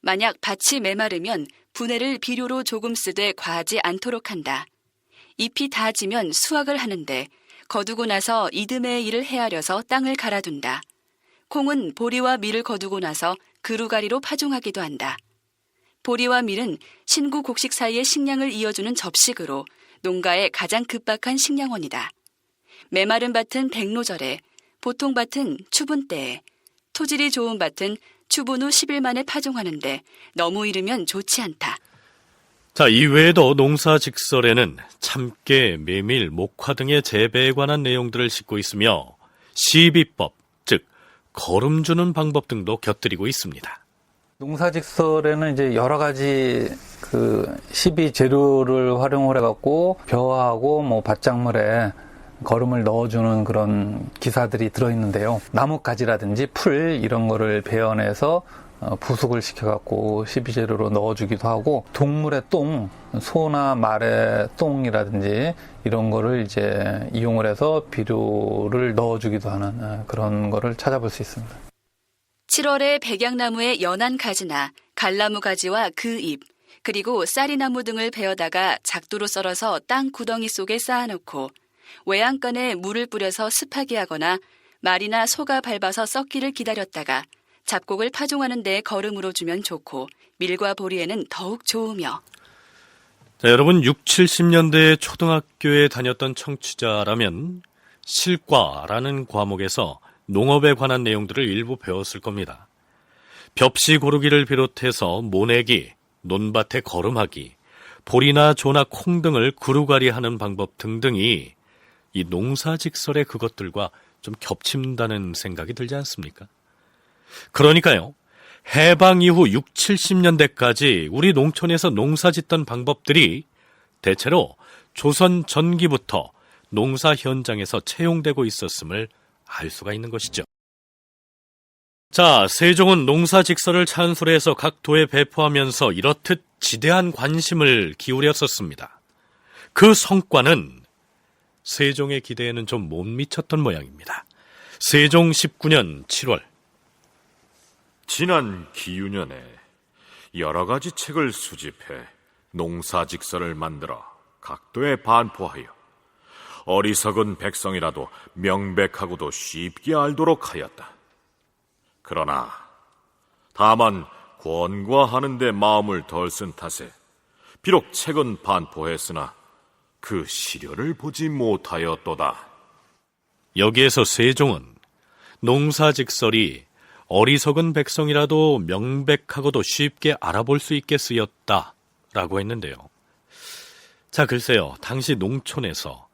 만약 밭이 메마르면 분해를 비료로 조금 쓰되 과하지 않도록 한다. 잎이 다 지면 수확을 하는데 거두고 나서 이듬해의 일을 헤아려서 땅을 갈아둔다. 콩은 보리와 밀을 거두고 나서 그루가리로 파종하기도 한다. 보리와 밀은 신구 곡식 사이의 식량을 이어주는 접식으로 농가의 가장 급박한 식량원이다. 메마른 밭은 백로절에, 보통 밭은 추분 때에, 토질이 좋은 밭은 추분 후 10일 만에 파종하는데 너무 이르면 좋지 않다. 자, 이외에도 농사직설에는 참깨, 메밀, 목화 등의 재배에 관한 내용들을 싣고 있으며 시비법, 즉 거름 주는 방법 등도 곁들이고 있습니다. 농사직설에는 이제 여러 가지 시비 재료를 활용을 해갖고 벼하고 뭐 밭작물에 거름을 넣어주는 그런 기사들이 들어있는데요. 나뭇가지라든지 풀 이런 거를 베어내서 부숙을 시켜갖고 시비재료로 넣어주기도 하고, 동물의 똥, 소나 말의 똥이라든지 이런 거를 이제 이용을 해서 비료를 넣어주기도 하는 그런 거를 찾아볼 수 있습니다. 7월에 백양나무의 연한 가지나 갈나무 가지와 그 잎, 그리고 쌀이나무 등을 베어다가 작두로 썰어서 땅 구덩이 속에 쌓아놓고 외양간에 물을 뿌려서 습하게 하거나 말이나 소가 밟아서 썩기를 기다렸다가 잡곡을 파종하는 데 거름으로 주면 좋고 밀과 보리에는 더욱 좋으며. 자, 여러분 60, 70년대에 초등학교에 다녔던 청취자라면 실과라는 과목에서 농업에 관한 내용들을 일부 배웠을 겁니다. 벽시 고르기를 비롯해서 모내기, 논밭에 거름하기, 보리나 조나 콩 등을 구루가리하는 방법 등등이 이 농사직설의 그것들과 좀 겹친다는 생각이 들지 않습니까? 그러니까요, 해방 이후 60, 70년대까지 우리 농촌에서 농사짓던 방법들이 대체로 조선 전기부터 농사 현장에서 채용되고 있었음을 알 수가 있는 것이죠. 자, 세종은 농사직설을 찬술해서 각 도에 배포하면서 이렇듯 지대한 관심을 기울였었습니다. 그 성과는 세종의 기대에는 좀 못 미쳤던 모양입니다. 세종 19년 7월, 지난 기유년에 여러 가지 책을 수집해 농사직설을 만들어 각도에 반포하여 어리석은 백성이라도 명백하고도 쉽게 알도록 하였다. 그러나 다만 권고하는 데 마음을 덜 쓴 탓에 비록 책은 반포했으나 그 시료를 보지 못하였도다. 여기에서 세종은 농사직설이 어리석은 백성이라도 명백하고도 쉽게 알아볼 수 있게 쓰였다라고 했는데요. 자, 글쎄요, 당시 농촌에서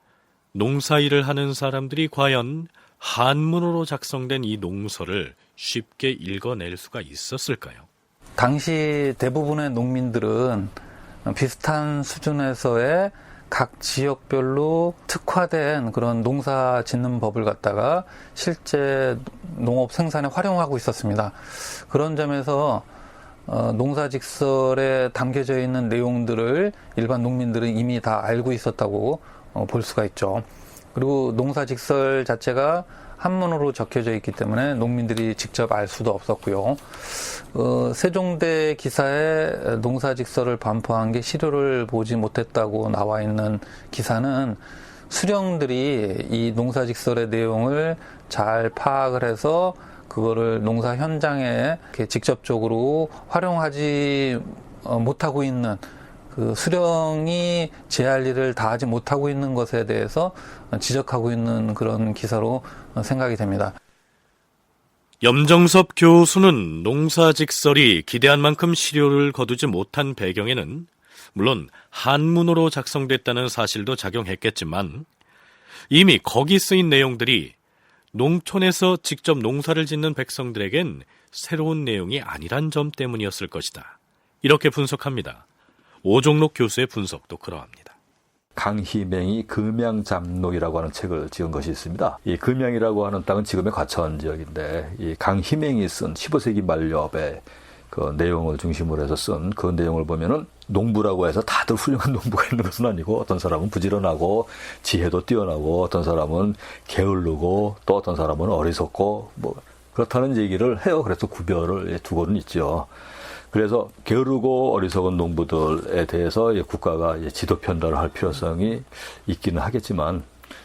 농사일을 하는 사람들이 과연 한문으로 작성된 이 농서를 쉽게 읽어낼 수가 있었을까요? 당시 대부분의 농민들은 비슷한 수준에서의 각 지역별로 특화된 그런 농사 짓는 법을 갖다가 실제 농업 생산에 활용하고 있었습니다. 그런 점에서 농사직설에 담겨져 있는 내용들을 일반 농민들은 이미 다 알고 있었다고 볼 수가 있죠. 그리고 농사직설 자체가 한문으로 적혀져 있기 때문에 농민들이 직접 알 수도 없었고요. 세종대 기사에 농사직서를 반포한 게 시료를 보지 못했다고 나와 있는 기사는 수령들이 이 농사직설의 내용을 잘 파악을 해서 그거를 농사 현장에 이렇게 직접적으로 활용하지 못하고 있는 그 수령이 제할 일을 다하지 못하고 있는 것에 대해서 지적하고 있는 그런 기사로 생각이 됩니다. 염정섭 교수는 농사직설이 기대한 만큼 시료를 거두지 못한 배경에는 물론 한문으로 작성됐다는 사실도 작용했겠지만 이미 거기 쓰인 내용들이 농촌에서 직접 농사를 짓는 백성들에겐 새로운 내용이 아니란 점 때문이었을 것이다. 이렇게 분석합니다. 오종록 교수의 분석도 그러합니다. 강희맹이 금양잡록이라고 하는 책을 지은 것이 있습니다. 이 금양이라고 하는 땅은 지금의 과천 지역인데 이 강희맹이 쓴 15세기 말엽의 그 내용을 중심으로 해서 쓴 그 내용을 보면은 농부라고 해서 다들 훌륭한 농부가 있는 것은 아니고 어떤 사람은 부지런하고 지혜도 뛰어나고 어떤 사람은 게으르고 또 어떤 사람은 어리석고 뭐 그렇다는 얘기를 해요. 그래서 구별을 두고는 있죠. 그래서 게으르고 어리석은 농부들에 대해서 국가가 지도 편달을 할 필요성이 있기는 하겠지만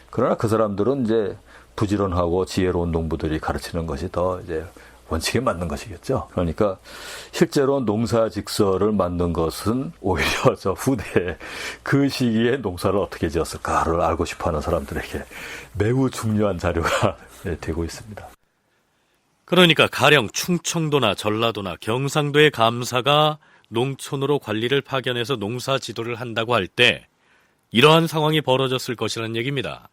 그러나 그 사람들은 이제 부지런하고 지혜로운 농부들이 가르치는 것이 더 이제 원칙에 맞는 것이겠죠. 그러니까 실제로 농사직설을 만든 것은 오히려 저 후대에 그 시기에 농사를 어떻게 지었을까를 알고 싶어하는 사람들에게 매우 중요한 자료가 되고 있습니다. 그러니까 가령 충청도나 전라도나 경상도의 감사가 농촌으로 관리를 파견해서 농사 지도를 한다고 할 때 이러한 상황이 벌어졌을 것이라는 얘기입니다.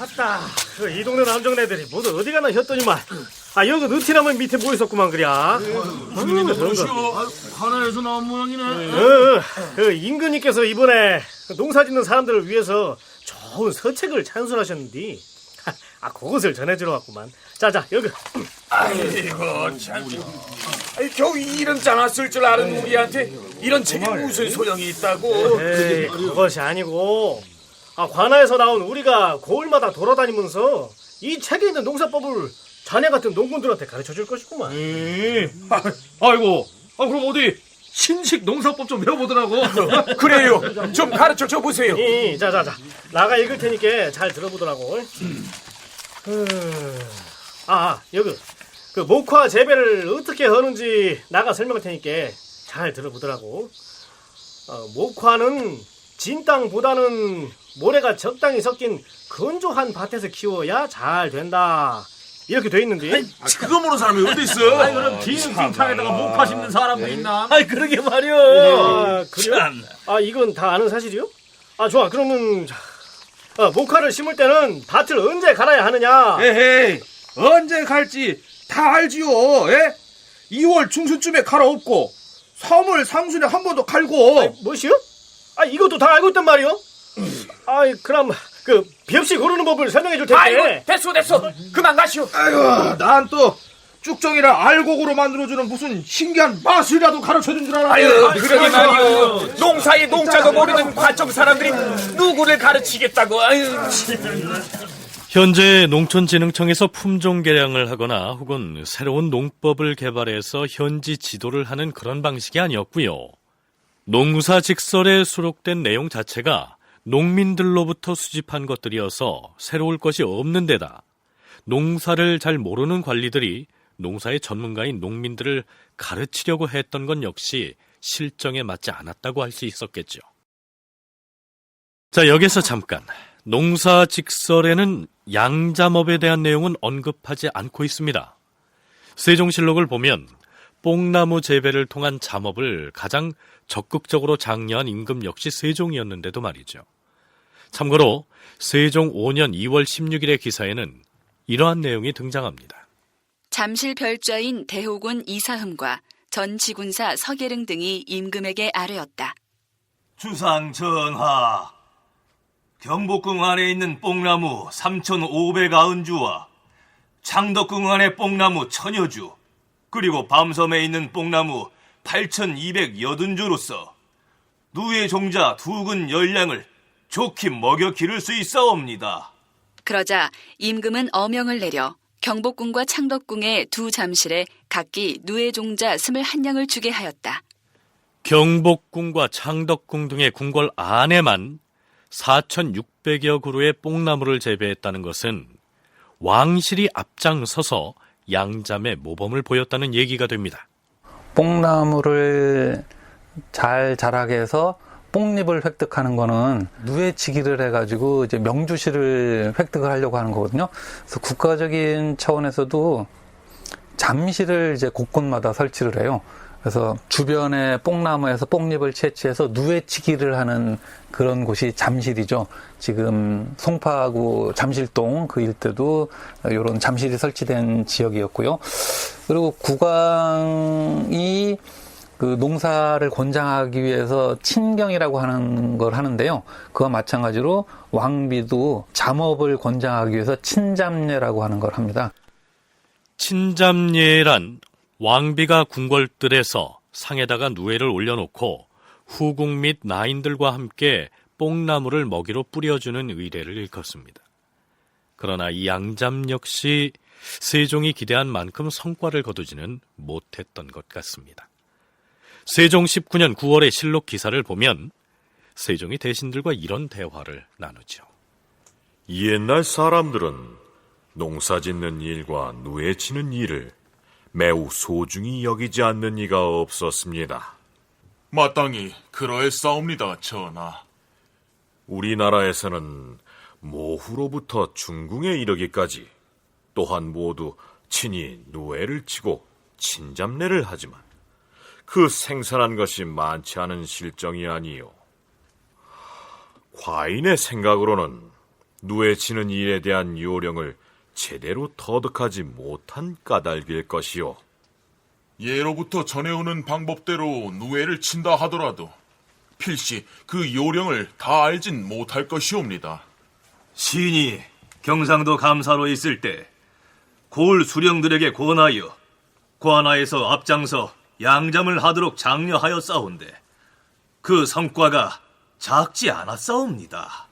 맞다. 이 동네 남정네들이 모두 어디 가나 했더니만 여기 느티나무 밑에 뭐 있었구만 그랴. 하나에서 나온 모양이네. 그 임금님께서 이번에 농사 짓는 사람들을 위해서 좋은 서책을 찬술하셨는데 그것을 전해주러 왔구만. 자자 여기. 아이고 참. 겨우 이름 짜나 쓸 줄 아는 우리한테 이런 책이 무슨 소용이 있다고. 에이, 그것이 아니고 관아에서 나온 우리가 고을마다 돌아다니면서 이 책에 있는 농사법을 자네 같은 농군들한테 가르쳐줄 것이구만. 아이고, 그럼 어디 신식 농사법 좀 배워보더라고. 그래요. 좀 가르쳐줘 보세요. 자자자, 나가 읽을 테니까 잘 들어보더라고. 여기 그 목화 재배를 어떻게 하는지 나가 설명할 테니까 잘 들어보더라고. 목화는 진 땅보다는 모래가 적당히 섞인 건조한 밭에서 키워야 잘 된다. 이렇게 돼 있는데. 그거 모르는 사람이 어디 있어? 그럼 긴 빈탕에다가 목화 심는 사람도 있나? 그러게 말이야. 그래? 이건 다 아는 사실이요? 좋아. 그러면 목화를 심을 때는 밭을 언제 갈아야 하느냐? 에헤이, 언제 갈지 다 알지요. 2월 중순쯤에 갈아엎고 3월 상순에 한 번 더 갈고. 뭐시요? 이것도 다 알고 있단 말이요? 그럼 그 비없이 고르는 법을 설명해 줄 텐데. 아이고, 됐어. 그만 가시오. 아이고, 난 또 쭉정이라 알곡으로 만들어주는 무슨 신기한 마술이라도 가르쳐준 줄 알아. 그러게 말이오. 농사의 농자도 모르는 과정 사람들이 누구를 가르치겠다고. 현재 농촌진흥청에서 품종 개량을 하거나 혹은 새로운 농법을 개발해서 현지 지도를 하는 그런 방식이 아니었고요. 농사직설에 수록된 내용 자체가 농민들로부터 수집한 것들이어서 새로울 것이 없는 데다 농사를 잘 모르는 관리들이 농사의 전문가인 농민들을 가르치려고 했던 건 역시 실정에 맞지 않았다고 할 수 있었겠죠. 자, 여기서 잠깐. 농사직설에는 양잠업에 대한 내용은 언급하지 않고 있습니다. 세종실록을 보면 뽕나무 재배를 통한 잠업을 가장 적극적으로 장려한 임금 역시 세종이었는데도 말이죠. 참고로 세종 5년 2월 16일의 기사에는 이러한 내용이 등장합니다. 잠실 별좌인 대호군 이사흠과 전 지군사 서계릉 등이 임금에게 아뢰었다. 주상 전하, 경복궁 안에 있는 뽕나무 3,590주와 창덕궁 안에 뽕나무 1,000여주, 그리고 밤섬에 있는 뽕나무 8,280주로서 누의 종자 2근 열량을 좋게 먹여 기를 수 있사옵니다. 그러자 임금은 어명을 내려 경복궁과 창덕궁의 두 잠실에 각기 누에종자 21냥을 주게 하였다. 경복궁과 창덕궁 등의 궁궐 안에만 4,600여 그루의 뽕나무를 재배했다는 것은 왕실이 앞장서서 양잠의 모범을 보였다는 얘기가 됩니다. 뽕나무를 잘 자라게 해서 뽕잎을 획득하는 거는 누에치기를 해가지고 이제 명주실을 획득을 하려고 하는 거거든요. 그래서 국가적인 차원에서도 잠실을 이제 곳곳마다 설치를 해요. 그래서 주변에 뽕나무에서 뽕잎을 채취해서 누에치기를 하는 그런 곳이 잠실이죠. 지금 송파구 잠실동 그 일대도 이런 잠실이 설치된 지역이었고요. 그리고 국왕이 그 농사를 권장하기 위해서 친경이라고 하는 걸 하는데요. 그와 마찬가지로 왕비도 잠업을 권장하기 위해서 친잠례라고 하는 걸 합니다. 친잠례란 왕비가 궁궐들에서 상에다가 누에를 올려놓고 후궁 및 나인들과 함께 뽕나무를 먹이로 뿌려주는 의례를 일컫습니다. 그러나 이 양잠 역시 세종이 기대한 만큼 성과를 거두지는 못했던 것 같습니다. 세종 19년 9월의 실록 기사를 보면 세종이 대신들과 이런 대화를 나누죠. 옛날 사람들은 농사 짓는 일과 누에 치는 일을 매우 소중히 여기지 않는 이가 없었습니다. 마땅히 그러했사옵니다, 전하. 우리나라에서는 모후로부터 중궁에 이르기까지 또한 모두 친히 누에를 치고 친잠례를 하지만 그 생산한 것이 많지 않은 실정이 아니요. 과인의 생각으로는 누에 치는 일에 대한 요령을 제대로 터득하지 못한 까닭일 것이요. 예로부터 전해오는 방법대로 누에를 친다 하더라도 필시 그 요령을 다 알진 못할 것이옵니다. 신이 경상도 감사로 있을 때 고을 수령들에게 권하여 관아에서 앞장서 양잠을 하도록 장려하였사온데 그 성과가 작지 않았사옵니다.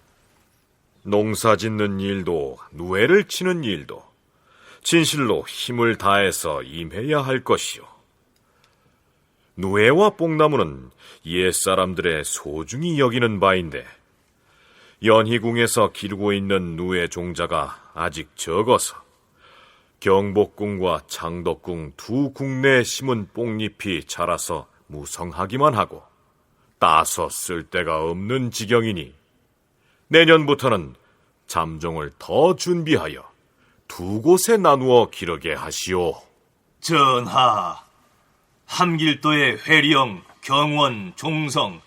농사 짓는 일도 누에를 치는 일도 진실로 힘을 다해서 임해야 할 것이요. 누에와 뽕나무는 옛사람들의 소중히 여기는 바인데 연희궁에서 기르고 있는 누에 종자가 아직 적어서 경복궁과 창덕궁 두 궁내에 심은 뽕잎이 자라서 무성하기만 하고 따서 쓸 데가 없는 지경이니 내년부터는 잠종을 더 준비하여 두 곳에 나누어 기르게 하시오. 전하, 함길도의 회령, 경원, 종성,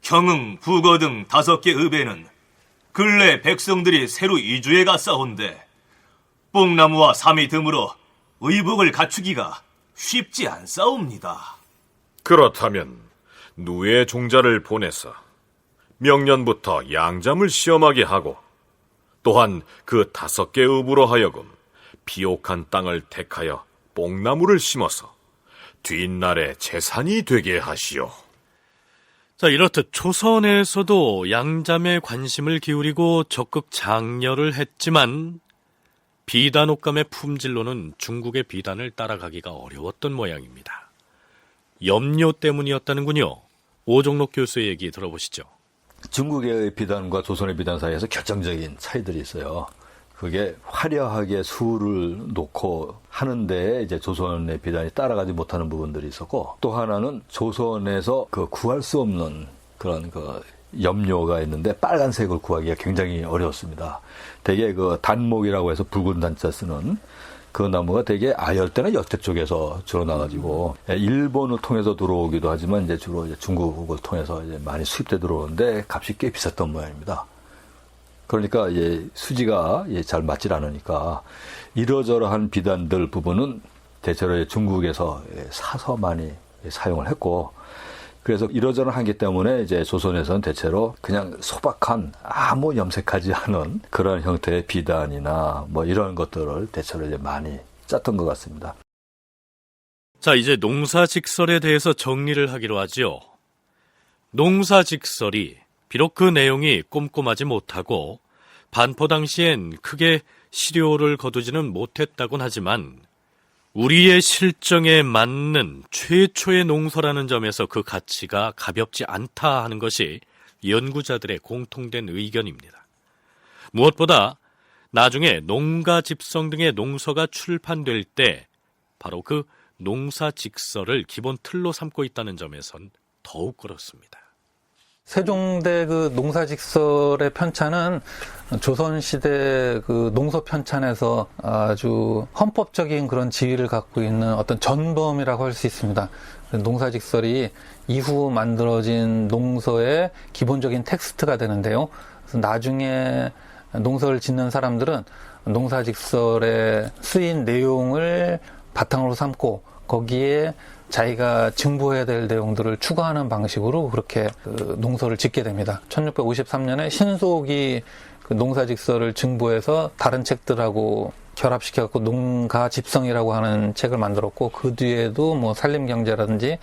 경흥, 부거 등 5개 읍에는 근래 백성들이 새로 이주해 갔사온데 뽕나무와 삼이 드물어 의복을 갖추기가 쉽지 않사옵니다. 그렇다면 누에 종자를 보내서 명년부터 양잠을 시험하게 하고 또한 그 5개 읍으로 하여금 비옥한 땅을 택하여 뽕나무를 심어서 뒷날에 재산이 되게 하시오. 자, 이렇듯 조선에서도 양잠에 관심을 기울이고 적극 장려를 했지만 비단 옷감의 품질로는 중국의 비단을 따라가기가 어려웠던 모양입니다. 염료 때문이었다는군요. 오종록 교수의 얘기 들어보시죠. 중국의 비단과 조선의 비단 사이에서 결정적인 차이들이 있어요. 그게 화려하게 수를 놓고 하는데 이제 조선의 비단이 따라가지 못하는 부분들이 있었고, 또 하나는 조선에서 그 구할 수 없는 그런 그 염료가 있는데 빨간색을 구하기가 굉장히 어려웠습니다. 되게 그 단목이라고 해서 붉은 단자 쓰는 그 나무가 되게 아열대나 역대 쪽에서 주로 나가지고 일본을 통해서 들어오기도 하지만 이제 주로 이제 중국을 통해서 이제 많이 수입돼 들어오는데 값이 꽤 비쌌던 모양입니다. 그러니까 이제 수지가 잘 맞질 않으니까 이러저러한 비단들 부분은 대체로 중국에서 사서 많이 사용을 했고, 그래서 이러저러한 게 때문에 이제 조선에서는 대체로 그냥 소박한 아무 염색하지 않은 그런 형태의 비단이나 뭐 이런 것들을 대체로 이제 많이 짰던 것 같습니다. 자, 이제 농사직설에 대해서 정리를 하기로 하죠. 농사직설이 비록 그 내용이 꼼꼼하지 못하고 반포 당시엔 크게 시료를 거두지는 못했다곤 하지만 우리의 실정에 맞는 최초의 농서라는 점에서 그 가치가 가볍지 않다 하는 것이 연구자들의 공통된 의견입니다. 무엇보다 나중에 농가집성 등의 농서가 출판될 때 바로 그 농사직서를 기본 틀로 삼고 있다는 점에선 더욱 그렇습니다. 세종대 그 농사직설의 편찬은 조선시대 그 농서 편찬에서 아주 헌법적인 그런 지위를 갖고 있는 어떤 전범이라고 할 수 있습니다. 농사직설이 이후 만들어진 농서의 기본적인 텍스트가 되는데요. 그래서 나중에 농서를 짓는 사람들은 농사직설에 쓰인 내용을 바탕으로 삼고 거기에 자기가 증보해야 될 내용들을 추가하는 방식으로 그렇게 그 농서를 짓게 됩니다. 1653년에 신속이 그 농사직설을 증보해서 다른 책들하고 결합시켜갖고 농가집성이라고 하는 책을 만들었고, 그 뒤에도 뭐 산림경제라든지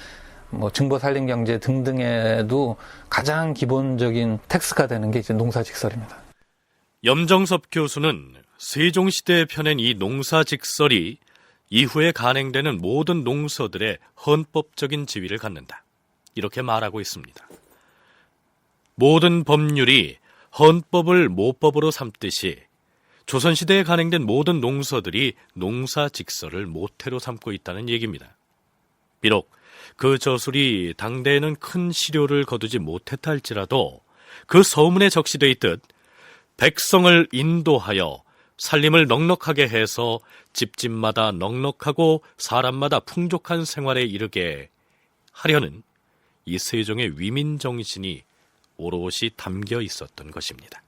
뭐 증보산림경제 등등에도 가장 기본적인 텍스트가 되는 게 이제 농사직설입니다. 염정섭 교수는 세종시대에 펴낸 이 농사직설이 이후에 간행되는 모든 농서들의 헌법적인 지위를 갖는다, 이렇게 말하고 있습니다. 모든 법률이 헌법을 모법으로 삼듯이 조선시대에 간행된 모든 농서들이 농사직설을 모태로 삼고 있다는 얘기입니다. 비록 그 저술이 당대에는 큰 시료를 거두지 못했다 할지라도 그 서문에 적시되어 있듯 백성을 인도하여 살림을 넉넉하게 해서 집집마다 넉넉하고 사람마다 풍족한 생활에 이르게 하려는 이 세종의 위민 정신이 오롯이 담겨 있었던 것입니다.